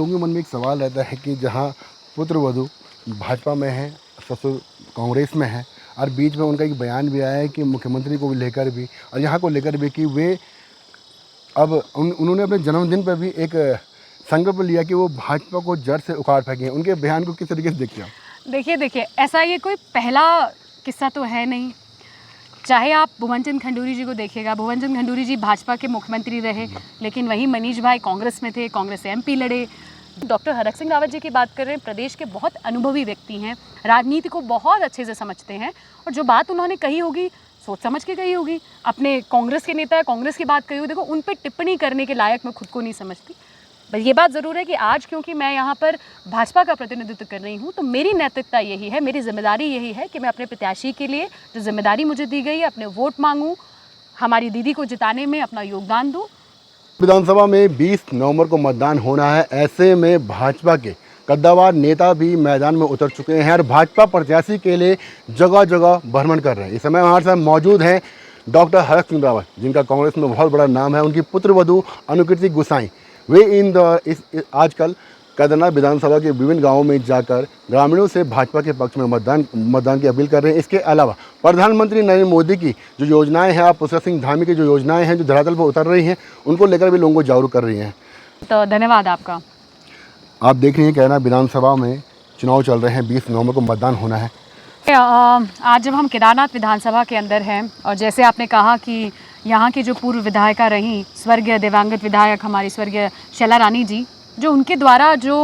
लोगों के मन में एक सवाल रहता है कि जहाँ पुत्र वधू भाजपा में है, ससुर कांग्रेस में है, और बीच में उनका एक बयान भी आया है कि मुख्यमंत्री को लेकर भी और यहाँ को लेकर भी कि वे अब उन्होंने अपने जन्मदिन पर भी एक संकल्प लिया कि वो भाजपा को जड़ से उखाड़ फेंकें। उनके बयान को किस तरीके से देखते हैं आप? देखिए ऐसा ये कोई पहला किस्सा तो है नहीं। चाहे आप भुवन चंद खंडूरी जी को देखिएगा, भुवन चंद खंडूरी जी भाजपा के मुख्यमंत्री रहे, लेकिन वहीं मनीष भाई कांग्रेस में थे, कांग्रेस से MP लड़े। डॉक्टर हरक सिंह रावत जी की बात कर रहे हैं, प्रदेश के बहुत अनुभवी व्यक्ति हैं, राजनीति को बहुत अच्छे से समझते हैं, और जो बात उन्होंने कही होगी सोच समझ के कही होगी। अपने कांग्रेस के नेता है, कांग्रेस की बात कही होगी, देखो उन पर टिप्पणी करने के लायक मैं खुद को नहीं समझती। बस ये बात ज़रूर है कि आज क्योंकि मैं यहाँ पर भाजपा का प्रतिनिधित्व कर रही हूँ, तो मेरी नैतिकता यही है, मेरी जिम्मेदारी यही है कि मैं अपने प्रत्याशी के लिए जो जिम्मेदारी मुझे दी गई है, अपने वोट मांगूँ, हमारी दीदी को जिताने में अपना योगदान दूँ। विधानसभा में 20 नवंबर को मतदान होना है। ऐसे में भाजपा के कद्दावर नेता भी मैदान में उतर चुके हैं और भाजपा प्रत्याशी के लिए जगह जगग भ्रमण कर रहे हैं। इस समय हमारे साथ मौजूद हैं डॉक्टर हरक सिंह रावत, जिनका कांग्रेस में बहुत बड़ा नाम है। उनकी पुत्रवधू अनुकृति गुसाई, वे आजकल कैदरनाथ विधानसभा के विभिन्न गांवों में जाकर ग्रामीणों से भाजपा के पक्ष में मतदान की अपील कर रहे हैं। इसके अलावा प्रधानमंत्री नरेंद्र मोदी की जो योजनाएं हैं, आप पुष्कर सिंह धामी की जो योजनाएं हैं जो धरातल पर उतर रही हैं, उनको लेकर भी लोगों को जागरूक कर रही हैं। तो धन्यवाद आपका। आप देख रही हैं कैदरनाथ विधानसभा में चुनाव चल रहे हैं, 20 नवंबर को मतदान होना है। आज जब हम केदारनाथ विधानसभा के अंदर हैं, और जैसे आपने कहा कि यहाँ की जो पूर्व विधायिका रहीं, स्वर्गीय दिवंगत विधायक हमारी स्वर्गीय शैला रानी जी, जो उनके द्वारा जो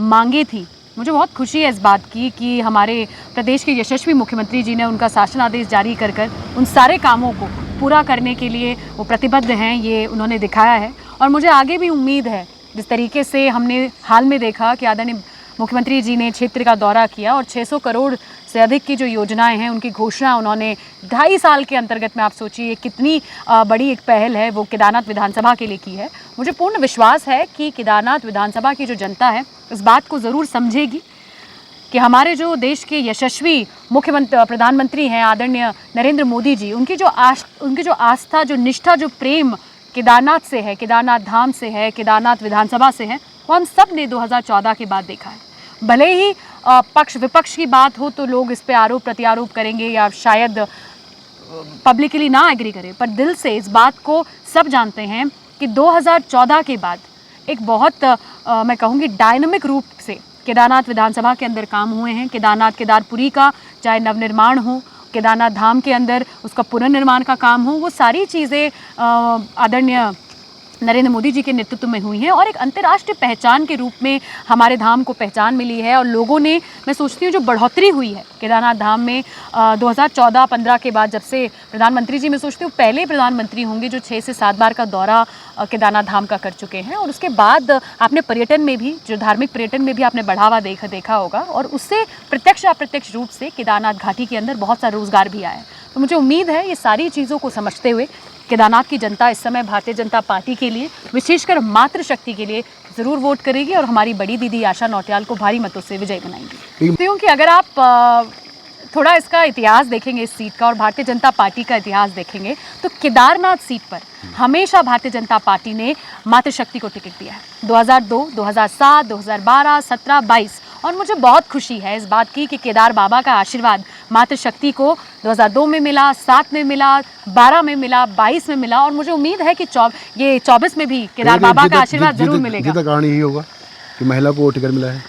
मांगे थी, मुझे बहुत खुशी है इस बात की कि हमारे प्रदेश के यशस्वी मुख्यमंत्री जी ने उनका शासन आदेश जारी कर उन सारे कामों को पूरा करने के लिए वो प्रतिबद्ध हैं, ये उन्होंने दिखाया है। और मुझे आगे भी उम्मीद है, जिस तरीके से हमने हाल में देखा कि आदरणीय मुख्यमंत्री जी ने क्षेत्र का दौरा किया और 600 करोड़ से अधिक की जो योजनाएं हैं उनकी घोषणा उन्होंने 2.5 साल के अंतर्गत में, आप सोचिए कितनी बड़ी एक पहल है वो केदारनाथ विधानसभा के लिए की है। मुझे पूर्ण विश्वास है कि केदारनाथ विधानसभा की जो जनता है इस बात को ज़रूर समझेगी कि हमारे जो देश के यशस्वी प्रधानमंत्री हैं आदरणीय नरेंद्र मोदी जी, उनकी जो आस्था, जो निष्ठा, जो प्रेम केदारनाथ से है, केदारनाथ धाम से है, केदारनाथ विधानसभा से है, वो हम सब ने 2014 के बाद देखा है। भले ही पक्ष विपक्ष की बात हो तो लोग इस पे आरोप प्रत्यारोप करेंगे या शायद पब्लिकली ना एग्री करें, पर दिल से इस बात को सब जानते हैं कि 2014 के बाद एक बहुत मैं कहूँगी डायनामिक रूप से केदारनाथ विधानसभा के अंदर काम हुए हैं। केदारपुरी का चाहे नवनिर्माण हो, केदारनाथ धाम के अंदर उसका पुनर्निर्माण का काम हो, वो सारी चीज़ें आदरणीय नरेंद्र मोदी जी के नेतृत्व में हुई हैं और एक अंतर्राष्ट्रीय पहचान के रूप में हमारे धाम को पहचान मिली है। और लोगों ने, मैं सोचती हूँ, जो बढ़ोतरी हुई है केदारनाथ धाम में 2014-15 के बाद, जब से प्रधानमंत्री जी, मैं सोचती हूँ पहले प्रधानमंत्री होंगे जो 6 से 7 बार का दौरा केदारनाथ धाम का कर चुके हैं। और उसके बाद आपने पर्यटन में भी, जो धार्मिक पर्यटन में भी आपने बढ़ावा देखा होगा, और उससे प्रत्यक्ष अप्रत्यक्ष रूप से केदारनाथ घाटी के अंदर बहुत सा रोजगार भी आया है। तो मुझे उम्मीद है ये सारी चीज़ों को समझते हुए केदारनाथ की जनता इस समय भारतीय जनता पार्टी के लिए, विशेषकर मातृशक्ति के लिए ज़रूर वोट करेगी और हमारी बड़ी दीदी आशा नौटियाल को भारी मतों से विजय बनाएंगी। क्योंकि अगर आप थोड़ा इसका इतिहास देखेंगे इस सीट का और भारतीय जनता पार्टी का इतिहास देखेंगे तो केदारनाथ सीट पर हमेशा भारतीय जनता पार्टी ने मातृशक्ति को टिकट दिया है। 2002, 2007, 2012, 17, 22, और मुझे बहुत खुशी है इस बात की कि केदार बाबा का आशीर्वाद मातृशक्ति को 2002 में मिला, 7 में मिला, 12 में मिला, 22 में मिला, और मुझे उम्मीद है कि ये 24 में भी केदार बाबा का आशीर्वाद जरूर मिलेगा। जितना कारण यही होगा कि महिला को टिकट मिला है।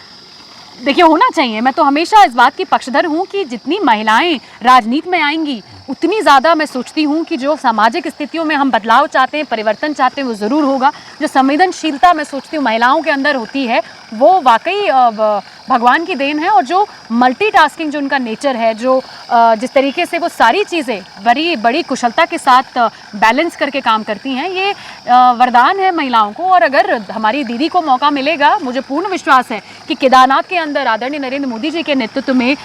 देखिए, होना चाहिए। मैं तो हमेशा इस बात की पक्षधर हूँ कि जितनी महिलाएं राजनीति में आएंगी उतनी ज़्यादा मैं सोचती हूँ कि जो सामाजिक स्थितियों में हम बदलाव चाहते हैं, परिवर्तन चाहते हैं, वो ज़रूर होगा। जो संवेदनशीलता मैं सोचती हूँ महिलाओं के अंदर होती है, वो वाकई भगवान की देन है। और जो मल्टीटास्किंग जो उनका नेचर है, जो जिस तरीके से वो सारी चीज़ें बड़ी कुशलता के साथ बैलेंस करके काम करती हैं, ये वरदान है महिलाओं को। और अगर हमारी दीदी को मौका मिलेगा, मुझे पूर्ण विश्वास है कि केदारनाथ के अंदर आदरणीय नरेंद्र मोदी जी के नेतृत्व में,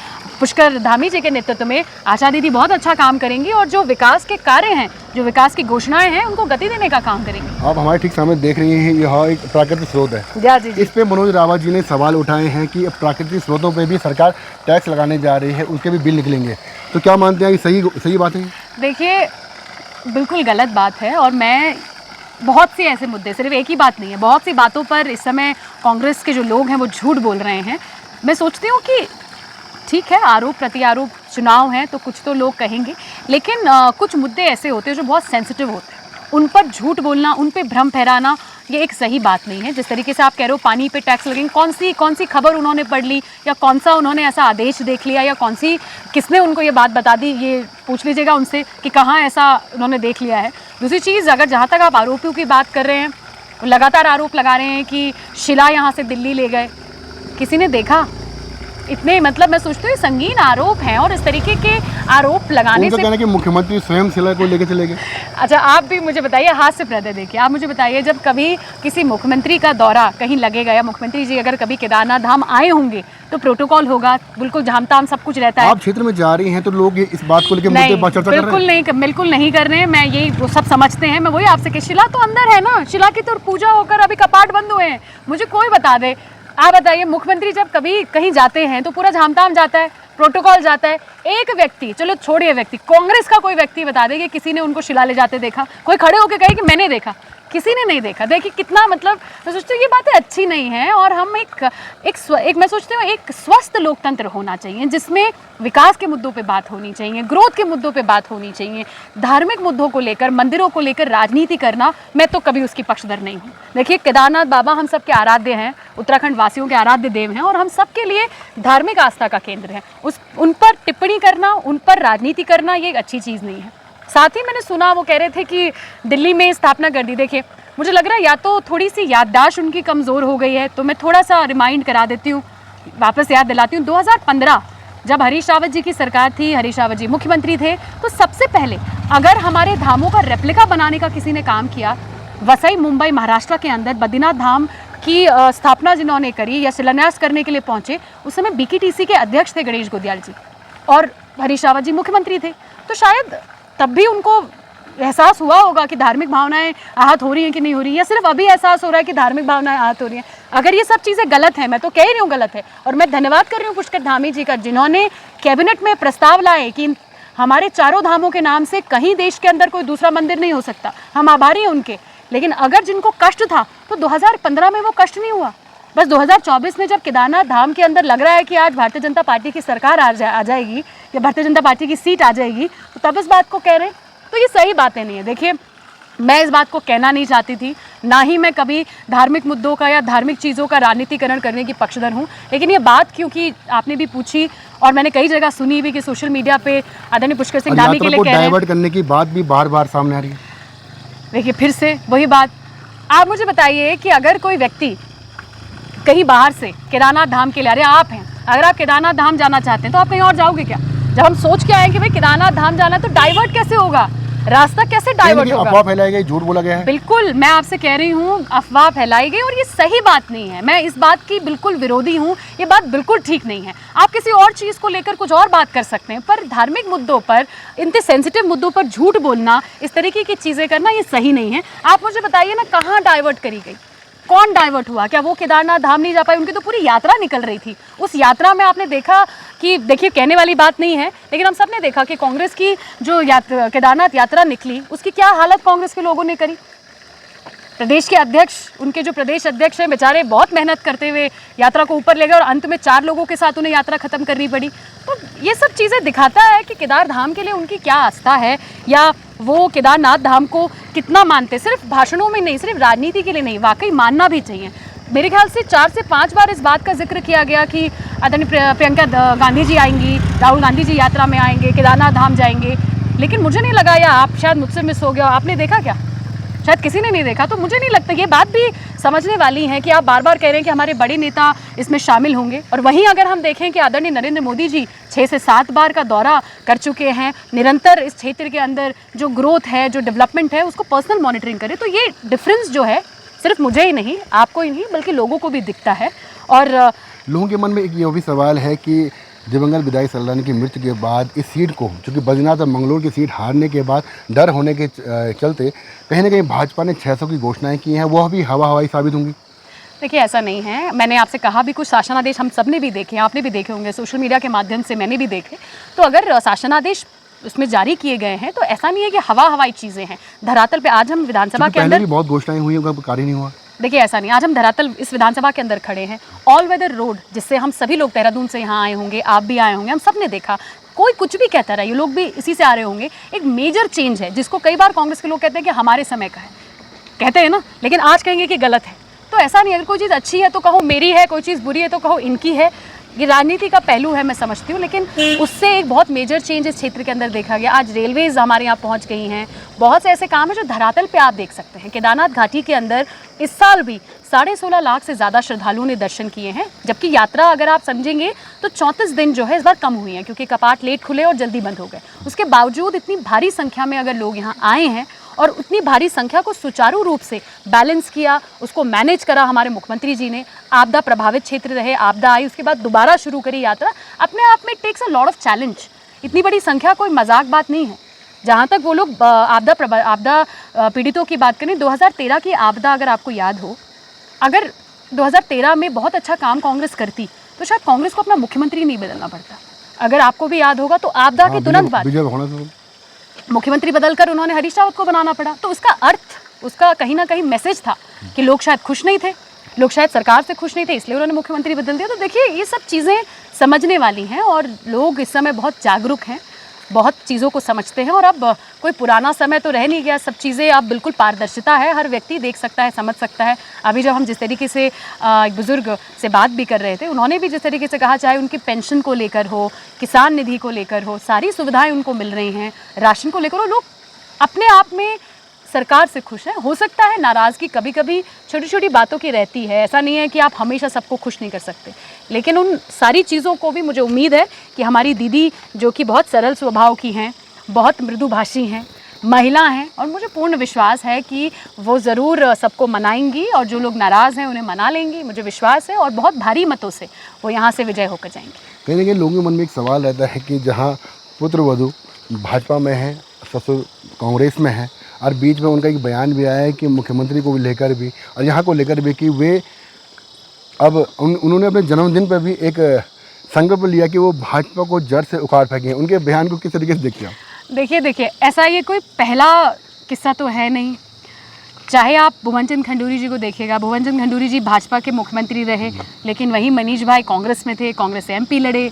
पुष्कर धामी जी के नेतृत्व में आशा दीदी बहुत अच्छा काम करेंगी और जो विकास के कार्य हैं, जो विकास की घोषणाएं हैं, उनको गति देने का काम करेंगे। आप हमारे ठीक सामने देख रही हैं, यह एक प्राकृतिक स्रोत है। जी। इस पे मनोज रावत जी ने सवाल उठाए हैं कि प्राकृतिक स्रोतों पे भी सरकार टैक्स लगाने जा रही है, उसके भी बिल निकलेंगे। तो क्या मानते हैं कि सही बात है? देखिए, बिल्कुल गलत बात है। और मैं बहुत से ऐसे मुद्दे, सिर्फ एक ही बात नहीं है, बहुत सी बातों पर इस समय कांग्रेस के जो लोग हैं वो झूठ बोल रहे हैं। मैं सोचती हूँ कि ठीक है, आरोप प्रत्यारोप, चुनाव है तो कुछ तो लोग कहेंगे, लेकिन कुछ मुद्दे ऐसे होते हैं जो बहुत सेंसिटिव होते हैं, उन पर झूठ बोलना, उन पे भ्रम फैलाना ये एक सही बात नहीं है। जिस तरीके से आप कह रहे हो पानी पे टैक्स लगेंगे, कौन सी खबर उन्होंने पढ़ ली, या कौन सा उन्होंने ऐसा आदेश देख लिया, या किसने उनको ये बात बता दी, ये पूछ लीजिएगा उनसे कि कहाँ ऐसा उन्होंने देख लिया है। दूसरी चीज़, अगर जहाँ तक आप आरोपियों की बात कर रहे हैं, लगातार आरोप लगा रहे हैं कि शिला यहाँ से दिल्ली ले गए, किसी ने देखा? इतने मतलब मैं सोचती हूँ संगीन आरोप हैं, और इस तरीके के आरोप लगाने से कहना है कि मुख्यमंत्री स्वयं शिला को लेकर चले गए। अच्छा, आप भी मुझे बताइए, हाथ से प्रदय देखिए, आप मुझे बताइए, जब कभी किसी मुख्यमंत्री का दौरा कहीं लगेगा, या मुख्यमंत्री जी अगर कभी केदारनाथ धाम आए होंगे तो प्रोटोकॉल होगा, बिल्कुल झामताम सब कुछ रहता है। आप क्षेत्र में जा रही हैं तो लोग इस बात को लेकर मुद्दे पर चर्चा कर रहे हैं? बिल्कुल नहीं कर रहे हैं। मैं यही, वो सब समझते हैं। मैं वही आपसे कि शिला तो अंदर है ना, शिला की तो पूजा होकर अभी कपाट बंद हुए हैं, मुझे कोई बता दे। आप बताइए, मुख्यमंत्री जब कभी कहीं जाते हैं तो पूरा झामताम जाता है, प्रोटोकॉल जाता है। एक व्यक्ति, चलो छोड़िए व्यक्ति, कांग्रेस का कोई व्यक्ति बता दे कि किसी ने उनको शिला ले जाते देखा, कोई खड़े होकर कहे कि मैंने देखा, किसी ने नहीं देखा। देखिए कितना, मतलब मैं सोचती हूँ ये बातें अच्छी नहीं हैं, और हम एक मैं सोचती हूँ एक स्वस्थ लोकतंत्र होना चाहिए, जिसमें विकास के मुद्दों पे बात होनी चाहिए, ग्रोथ के मुद्दों पे बात होनी चाहिए। धार्मिक मुद्दों को लेकर, मंदिरों को लेकर राजनीति करना, मैं तो कभी उसकी पक्षधर नहीं हूँ। देखिए, केदारनाथ बाबा हम सब के आराध्य हैं, उत्तराखंड वासियों के आराध्य देव हैं, और हम सब के लिए धार्मिक आस्था का केंद्र है। उन पर टिप्पणी करना, उन पर राजनीति करना, ये एक अच्छी चीज़ नहीं है। साथ ही मैंने सुना, वो कह रहे थे कि दिल्ली में स्थापना कर दी। देखिए, मुझे लग रहा है या तो थोड़ी सी याददाश्त उनकी कमज़ोर हो गई है, तो मैं थोड़ा सा रिमाइंड करा देती हूँ, वापस याद दिलाती हूँ। 2015 जब हरीश रावत जी की सरकार थी, हरीश रावत जी मुख्यमंत्री थे, तो सबसे पहले अगर हमारे धामों का रेप्लिका बनाने का किसी ने काम किया, वसई मुंबई महाराष्ट्र के अंदर बद्रीनाथ धाम की स्थापना जिन्होंने करी या शिलान्यास करने के लिए पहुंचे, उस समय BKTC के अध्यक्ष थे गणेश गोदियाल जी, और हरीश रावत जी मुख्यमंत्री थे। तो शायद तब भी उनको एहसास हुआ होगा कि धार्मिक भावनाएं आहत हो रही हैं कि नहीं हो रही, या सिर्फ अभी एहसास हो रहा है कि धार्मिक भावनाएं आहत हो रही हैं। अगर ये सब चीज़ें गलत हैं, मैं तो कह ही रही हूँ गलत है, और मैं धन्यवाद कर रही हूँ पुष्कर धामी जी का, जिन्होंने कैबिनेट में प्रस्ताव लाए कि हमारे चारों धामों के नाम से कहीं देश के अंदर कोई दूसरा मंदिर नहीं हो सकता। हम आभारी हैं उनके। लेकिन अगर जिनको कष्ट था तो 2015 में वो कष्ट नहीं हुआ, बस 2024 में जब केदारनाथ धाम के अंदर लग रहा है कि आज भारतीय जनता पार्टी की सरकार आ जाएगी, या भारतीय जनता पार्टी की सीट आ जाएगी, तो तब इस बात को कह रहे हैं, तो ये सही बातें नहीं है। देखिए, मैं इस बात को कहना नहीं चाहती थी, ना ही मैं कभी धार्मिक मुद्दों का या धार्मिक चीज़ों का राजनीतिकरण करने की पक्षधर हूँ, लेकिन ये बात क्योंकि आपने भी पूछी और मैंने कई जगह सुनी भी कि सोशल मीडिया पे आदरणीय पुष्कर सिंह धामी के लिए कह रहे हैं, डाइवर्ट करने की बात भी बार बार सामने आ रही है। देखिए, फिर से वही बात, आप मुझे बताइए कि अगर कोई व्यक्ति कहीं बाहर से केदारनाथ धाम के लिए, अरे आप हैं, अगर आप केदारनाथ धाम जाना चाहते हैं तो आप कहीं और जाओगे क्या? जब हम सोच के आए कि भाई केदारनाथ धाम जाना है तो डाइवर्ट कैसे होगा, रास्ता कैसे डाइवर्ट होगा? अफवाह फैलाई गई, झूठ बोला गया है। बिल्कुल, मैं आपसे कह रही हूँ अफवाह फैलाई गई, और ये सही बात नहीं है। मैं इस बात की बिल्कुल विरोधी हूँ, ये बात बिल्कुल ठीक नहीं है। आप किसी और चीज़ को लेकर कुछ और बात कर सकते हैं, पर धार्मिक मुद्दों पर, इतने सेंसिटिव मुद्दों पर झूठ बोलना, इस तरीके की चीज़ें करना, ये सही नहीं है। आप मुझे बताइए ना, कहाँ डाइवर्ट करी गई, कौन डाइवर्ट हुआ? क्या वो केदारनाथ धाम नहीं जा पाए? उनकी तो पूरी यात्रा निकल रही थी। उस यात्रा में आपने देखा कि, देखिए कहने वाली बात नहीं है, लेकिन हम सब ने देखा कि कांग्रेस की जो केदारनाथ यात्रा निकली, उसकी क्या हालत कांग्रेस के लोगों ने करी। प्रदेश के अध्यक्ष, उनके जो प्रदेश अध्यक्ष हैं बेचारे, बहुत मेहनत करते हुए यात्रा को ऊपर ले गए, और अंत में 4 लोगों के साथ उन्हें यात्रा खत्म करनी पड़ी। तो ये सब चीज़ें दिखाता है कि केदार धाम के लिए उनकी क्या आस्था है, या वो केदारनाथ धाम को कितना मानते, सिर्फ भाषणों में नहीं, सिर्फ राजनीति के लिए नहीं, वाकई मानना भी चाहिए। मेरे ख्याल से 4 से 5 बार इस बात का जिक्र किया गया कि आदरणीय प्रियंका गांधी जी आएंगी, राहुल गांधी जी यात्रा में आएंगे, केदारनाथ धाम जाएंगे, लेकिन मुझे नहीं लगा, या आप शायद मुझसे मिस हो गया, आपने देखा क्या? शायद किसी ने नहीं देखा। तो मुझे नहीं लगता, ये बात भी समझने वाली है कि आप बार बार कह रहे हैं कि हमारे बड़े नेता इसमें शामिल होंगे, और वहीं अगर हम देखें कि आदरणीय नरेंद्र मोदी जी 6 से 7 बार का दौरा कर चुके हैं, निरंतर इस क्षेत्र के अंदर जो ग्रोथ है, जो डेवलपमेंट है, उसको पर्सनल मॉनिटरिंग करें, तो ये डिफरेंस जो है सिर्फ मुझे ही नहीं, आपको ही नहीं, बल्कि लोगों को भी दिखता है। और लोगों के मन में एक ये भी सवाल है कि दिवंगत विधायक सल्लानी की मृत्यु के बाद इस सीट को, चूँकि बद्रीनाथ और मंगलोर की सीट हारने के बाद डर होने के चलते कहीं ना कहीं भाजपा ने 600 की घोषणाएं की हैं, वह भी हवाई साबित होंगी। देखिए, ऐसा नहीं है। मैंने आपसे कहा भी, कुछ शासनादेश हम सब ने भी देखे, आपने भी देखे होंगे, सोशल मीडिया के माध्यम से मैंने भी देखे। तो अगर शासनादेश उसमें जारी किए गए हैं, तो ऐसा नहीं है कि हवाई चीज़ें हैं। धरातल पे आज हम विधानसभा के पहले अंदर, भी बहुत घोषणाएं हुई हैं, उनका कार्य नहीं हुआ। देखिए ऐसा नहीं, आज हम धरातल इस विधानसभा के अंदर खड़े हैं, ऑल वेदर रोड, जिससे हम सभी लोग देहरादून से यहाँ आए होंगे, आप भी आए होंगे, हम सब ने देखा, कोई कुछ भी कहता रहा, ये लोग भी इसी से आ रहे होंगे। एक मेजर चेंज है जिसको कई बार कांग्रेस के लोग कहते हैं कि हमारे समय का है, कहते हैं ना, लेकिन आज कहेंगे कि गलत है। तो ऐसा नहीं है, अगर कोई चीज़ अच्छी है तो कहो मेरी है, कोई चीज़ बुरी है तो कहो इनकी है। ये राजनीति का पहलू है, मैं समझती हूँ, लेकिन उससे एक बहुत मेजर चेंज इस क्षेत्र के अंदर देखा गया। आज रेलवेज हमारे यहाँ पहुँच गई हैं, बहुत से ऐसे काम हैं जो धरातल पे आप देख सकते हैं। केदारनाथ घाटी के अंदर इस साल भी 16.5 लाख से ज़्यादा श्रद्धालुओं ने दर्शन किए हैं, जबकि यात्रा अगर आप समझेंगे तो 34 दिन जो है इस बार कम हुई है, क्योंकि कपाट लेट खुले और जल्दी बंद हो गए। उसके बावजूद इतनी भारी संख्या में अगर लोग यहाँ आए हैं और उतनी भारी संख्या को सुचारू रूप से बैलेंस किया, उसको मैनेज करा हमारे मुख्यमंत्री जी ने। आपदा प्रभावित क्षेत्र रहे, आपदा आई, उसके बाद दोबारा शुरू करी यात्रा, अपने आप में takes a lot of challenge. इतनी बड़ी संख्या कोई मजाक बात नहीं है। जहाँ तक वो लोग आपदा पीड़ितों की बात करें, 2013 की आपदा अगर आपको याद हो, अगर 2013 में बहुत अच्छा काम कांग्रेस करती तो शायद कांग्रेस को अपना मुख्यमंत्री नहीं बदलना पड़ता। अगर आपको भी याद होगा तो आपदा के तुरंत बाद मुख्यमंत्री बदलकर उन्होंने हरीश रावत को बनाना पड़ा। तो उसका अर्थ, उसका कहीं ना कहीं मैसेज था कि लोग शायद खुश नहीं थे, लोग शायद सरकार से खुश नहीं थे, इसलिए उन्होंने मुख्यमंत्री बदल दिया। तो देखिए, ये सब चीज़ें समझने वाली हैं और लोग इस समय बहुत जागरूक हैं, बहुत चीज़ों को समझते हैं। और अब कोई पुराना समय तो रह नहीं गया, सब चीज़ें अब बिल्कुल पारदर्शिता है, हर व्यक्ति देख सकता है, समझ सकता है। अभी जब हम जिस तरीके से एक बुज़ुर्ग से बात भी कर रहे थे, उन्होंने भी जिस तरीके से कहा, चाहे उनकी पेंशन को लेकर हो, किसान निधि को लेकर हो, सारी सुविधाएं उनको मिल रही हैं, राशन को लेकर हो, लोग अपने आप में सरकार से खुश हैं। हो सकता है नाराज़गी कभी कभी छोटी छोटी बातों की रहती है, ऐसा नहीं है कि आप हमेशा सबको खुश नहीं कर सकते, लेकिन उन सारी चीज़ों को भी मुझे उम्मीद है कि हमारी दीदी, जो कि बहुत सरल स्वभाव की हैं, बहुत मृदुभाषी हैं, महिला हैं, और मुझे पूर्ण विश्वास है कि वो ज़रूर सबको मनाएंगी और जो लोग नाराज़ हैं उन्हें मना लेंगी, मुझे विश्वास है, और बहुत भारी मतों से वो यहाँ से विजय होकर जाएंगे। कहीं ना कहीं लोगों के मन में एक सवाल रहता है कि जहाँ पुत्र वधू भाजपा में है, ससुर कांग्रेस में है, और बीच में उनका एक बयान भी आया है कि मुख्यमंत्री को लेकर भी और यहाँ को लेकर भी कि वे अब उन्होंने अपने जन्मदिन पर भी एक संकल्प लिया कि वो भाजपा को जड़ से उखाड़ फेंकें। उनके बयान को किस तरीके से देखते हैं? देखिए, ऐसा ये कोई पहला किस्सा तो है नहीं। चाहे आप भुवन चंद खंडूरी जी को देखिएगा, भुवन चंद खंडूरी जी भाजपा के मुख्यमंत्री रहे, लेकिन वहीं मनीष भाई कांग्रेस में थे, कांग्रेस से MP लड़े।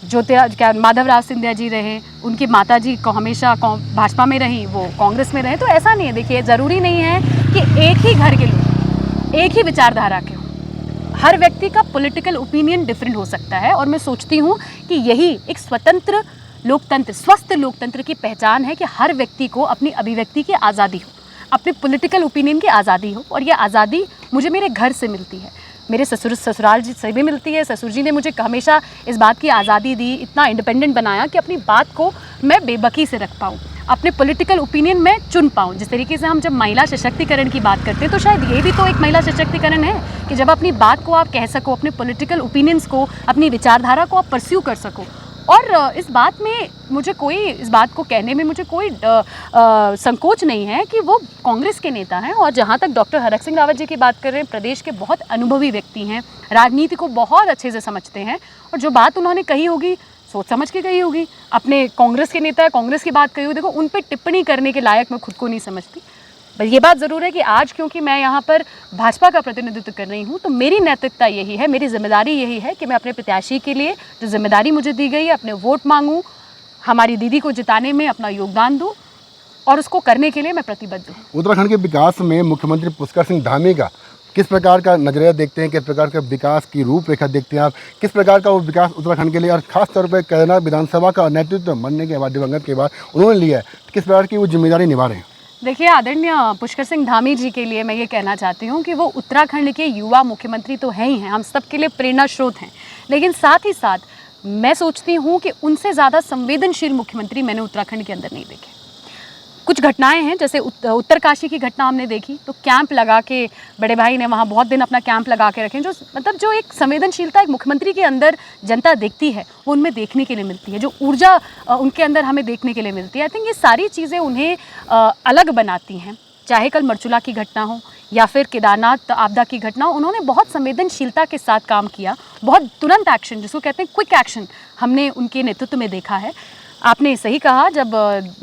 माधवराव सिंधिया जी रहे, उनकी माता जी को हमेशा भाजपा में रही, वो कांग्रेस में रहे। तो ऐसा नहीं है, देखिए, ज़रूरी नहीं है कि एक ही घर के लोग एक ही विचारधारा के हों। हर व्यक्ति का पॉलिटिकल ओपिनियन डिफरेंट हो सकता है, और मैं सोचती हूँ कि यही एक स्वतंत्र लोकतंत्र, स्वस्थ लोकतंत्र की पहचान है कि हर व्यक्ति को अपनी अभिव्यक्ति की आज़ादी हो, अपने पॉलिटिकल ओपिनियन की आज़ादी हो। और ये आज़ादी मुझे मेरे घर से मिलती है, मेरे ससुराल जी से भी मिलती है। ससुर जी ने मुझे हमेशा इस बात की आज़ादी दी, इतना इंडिपेंडेंट बनाया कि अपनी बात को मैं बेबकी से रख पाऊँ, अपने पॉलिटिकल ओपिनियन में चुन पाऊँ। जिस तरीके से हम जब महिला सशक्तिकरण की बात करते हैं, तो शायद ये भी तो एक महिला सशक्तिकरण है कि जब अपनी बात को आप कह सको, अपने पॉलिटिकल ओपिनियंस को, अपनी विचारधारा को आप परस्यू कर सको। और इस बात में मुझे कोई, इस बात को कहने में मुझे कोई संकोच नहीं है कि वो कांग्रेस के नेता हैं। और जहाँ तक डॉक्टर हरक सिंह रावत जी की बात कर रहे हैं, प्रदेश के बहुत अनुभवी व्यक्ति हैं, राजनीति को बहुत अच्छे से समझते हैं, और जो बात उन्होंने कही होगी सोच समझ के कही होगी। अपने कांग्रेस के नेता, कांग्रेस की बात कही होगी, देखो उन पर टिप्पणी करने के लायक मैं खुद को नहीं समझती। बस ये बात ज़रूर है कि आज क्योंकि मैं यहाँ पर भाजपा का प्रतिनिधित्व कर रही हूँ, तो मेरी नैतिकता यही है, मेरी जिम्मेदारी यही है कि मैं अपने प्रत्याशी के लिए जो जिम्मेदारी मुझे दी गई है, अपने वोट मांगूँ, हमारी दीदी को जिताने में अपना योगदान दूँ, और उसको करने के लिए मैं प्रतिबद्ध हूँ। उत्तराखंड के विकास में मुख्यमंत्री पुष्कर सिंह धामी का किस प्रकार का नजरिया देखते हैं, किस प्रकार का विकास की रूपरेखा देखते हैं आप, किस प्रकार का वो विकास उत्तराखंड के लिए, और खास तौर पर केदारनाथ विधानसभा का नेतृत्व बनने के बाद, दिवंगत के बाद उन्होंने लिया है, किस प्रकार की वो जिम्मेदारी निभा रहे हैं? देखिए, आदरणीय पुष्कर सिंह धामी जी के लिए मैं ये कहना चाहती हूँ कि वो उत्तराखंड के युवा मुख्यमंत्री तो हैं ही हैं, हम सब के लिए प्रेरणा स्रोत हैं, लेकिन साथ ही साथ मैं सोचती हूँ कि उनसे ज़्यादा संवेदनशील मुख्यमंत्री मैंने उत्तराखंड के अंदर नहीं देखे। कुछ घटनाएं हैं, जैसे उत्तरकाशी की घटना हमने देखी, तो कैंप लगा के बड़े भाई ने वहाँ बहुत दिन अपना कैंप लगा के रखे, जो मतलब जो एक संवेदनशीलता एक मुख्यमंत्री के अंदर जनता देखती है, वो उनमें देखने के लिए मिलती है, जो ऊर्जा उनके अंदर हमें देखने के लिए मिलती है। आई थिंक ये सारी चीज़ें उन्हें अलग बनाती हैं। चाहे कल मरचुला की घटना हो या फिर केदारनाथ आपदा की घटना हो, उन्होंने बहुत संवेदनशीलता के साथ काम किया, बहुत तुरंत एक्शन, जिसको कहते हैं क्विक एक्शन, हमने उनके नेतृत्व में देखा है। आपने सही कहा, जब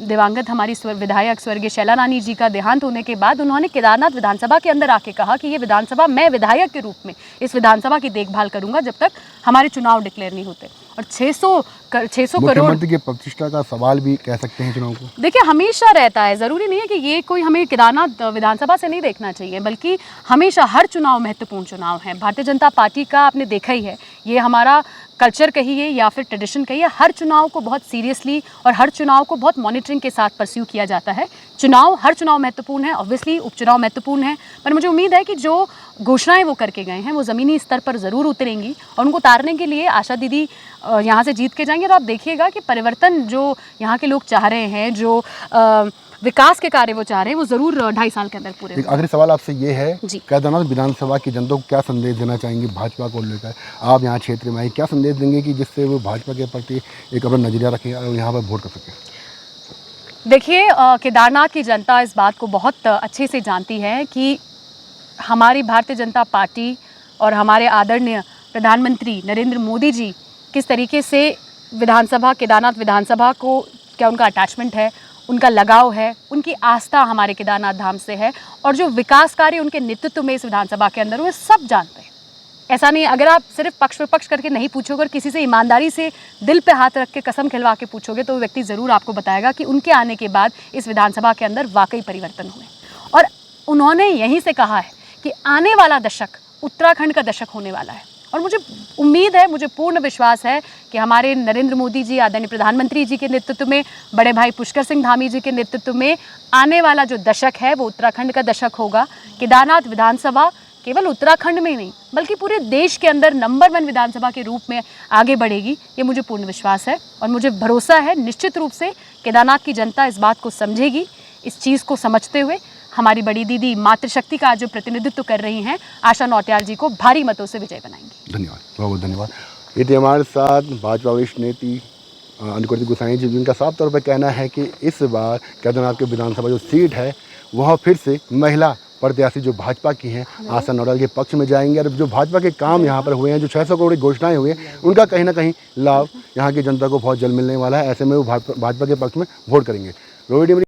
दिवंगत हमारी विधायक स्वर्गीय शैला रानी जी का देहांत होने के बाद उन्होंने केदारनाथ विधानसभा के अंदर आके कहा कि ये विधानसभा मैं विधायक के रूप में इस विधानसभा की देखभाल करूंगा जब तक हमारे चुनाव डिक्लेयर नहीं होते। और 600 करोड़ मुख्यमंत्री की प्रतिष्ठा का सवाल भी कह सकते हैं चुनाव को। देखिए, हमेशा रहता है, ज़रूरी नहीं है कि ये कोई हमें केदारनाथ विधानसभा से नहीं देखना चाहिए, बल्कि हमेशा हर चुनाव महत्वपूर्ण चुनाव है। भारतीय जनता पार्टी का आपने देखा ही है, ये हमारा कल्चर कहिए या फिर ट्रेडिशन कहिए, हर चुनाव को बहुत सीरियसली और हर चुनाव को बहुत मॉनिटरिंग के साथ परस्यू किया जाता है। हर चुनाव महत्वपूर्ण है, ऑब्वियसली उपचुनाव महत्वपूर्ण है, पर मुझे उम्मीद है कि जो घोषणाएं वो करके गए हैं वो ज़मीनी स्तर पर ज़रूर उतरेंगी और उनको उतारने के लिए आशा दीदी यहाँ से जीत के जाएंगे। और आप देखिएगा कि परिवर्तन जो यहाँ के लोग चाह रहे हैं, जो विकास के कार्य वो चाह रहे हैं, वो ज़रूर 2.5 साल के अंदर पूरे। एक आखिरी सवाल आपसे ये है, जी। केदारनाथ विधानसभा की जनता को क्या संदेश देना चाहेंगे भाजपा को लेकर? आप यहाँ क्षेत्र में आए, क्या संदेश देंगे कि जिससे वो भाजपा के प्रति एक अपना नजरिया रखें और यहाँ पर वोट कर सकें? देखिए, केदारनाथ की जनता इस बात को बहुत अच्छे से जानती है कि हमारी भारतीय जनता पार्टी और हमारे आदरणीय प्रधानमंत्री नरेंद्र मोदी जी किस तरीके से केदारनाथ विधानसभा को क्या उनका अटैचमेंट है, उनका लगाव है, उनकी आस्था हमारे केदारनाथ धाम से है और जो विकास कार्य उनके नेतृत्व में इस विधानसभा के अंदर हुए सब जानते हैं। ऐसा नहीं, अगर आप सिर्फ पक्ष विपक्ष करके नहीं पूछोगे और किसी से ईमानदारी से दिल पे हाथ रख के कसम खिलवा के पूछोगे तो वो व्यक्ति ज़रूर आपको बताएगा कि उनके आने के बाद इस विधानसभा के अंदर वाकई परिवर्तन हुए। और उन्होंने यहीं से कहा है कि आने वाला दशक उत्तराखंड का दशक होने वाला है। और मुझे उम्मीद है, मुझे पूर्ण विश्वास है कि हमारे नरेंद्र मोदी जी, आदरणीय प्रधानमंत्री जी के नेतृत्व में, बड़े भाई पुष्कर सिंह धामी जी के नेतृत्व में आने वाला जो दशक है वो उत्तराखंड का दशक होगा। केदारनाथ विधानसभा केवल उत्तराखंड में नहीं बल्कि पूरे देश के अंदर नंबर 1 विधानसभा के रूप में आगे बढ़ेगी, ये मुझे पूर्ण विश्वास है। और मुझे भरोसा है निश्चित रूप से केदारनाथ की जनता इस बात को समझेगी। इस चीज़ को समझते हुए हमारी बड़ी दीदी मातृशक्ति का जो प्रतिनिधित्व कर रही हैं आशा नौटियाल जी को भारी मतों से विजय बनाएंगी। धन्यवाद, बहुत बहुत धन्यवाद। ये थे हमारे साथ भाजपा वरिष्ठ नेत्री अनुकृति गोसाई जी, जिनका साफ तौर पर कहना है कि इस बार केदारनाथ की विधानसभा जो सीट है वह फिर से महिला प्रत्याशी जो भाजपा की हैं आशा नौटियाल के पक्ष में जाएंगे। और जो भाजपा के काम यहाँ पर हुए हैं, जो 600 करोड़ की घोषणाएं हुई हैं, उनका कहीं ना कहीं लाभ यहाँ की जनता को बहुत जल्द मिलने वाला है। ऐसे में वो भाजपा के पक्ष में वोट करेंगे। रोहिणी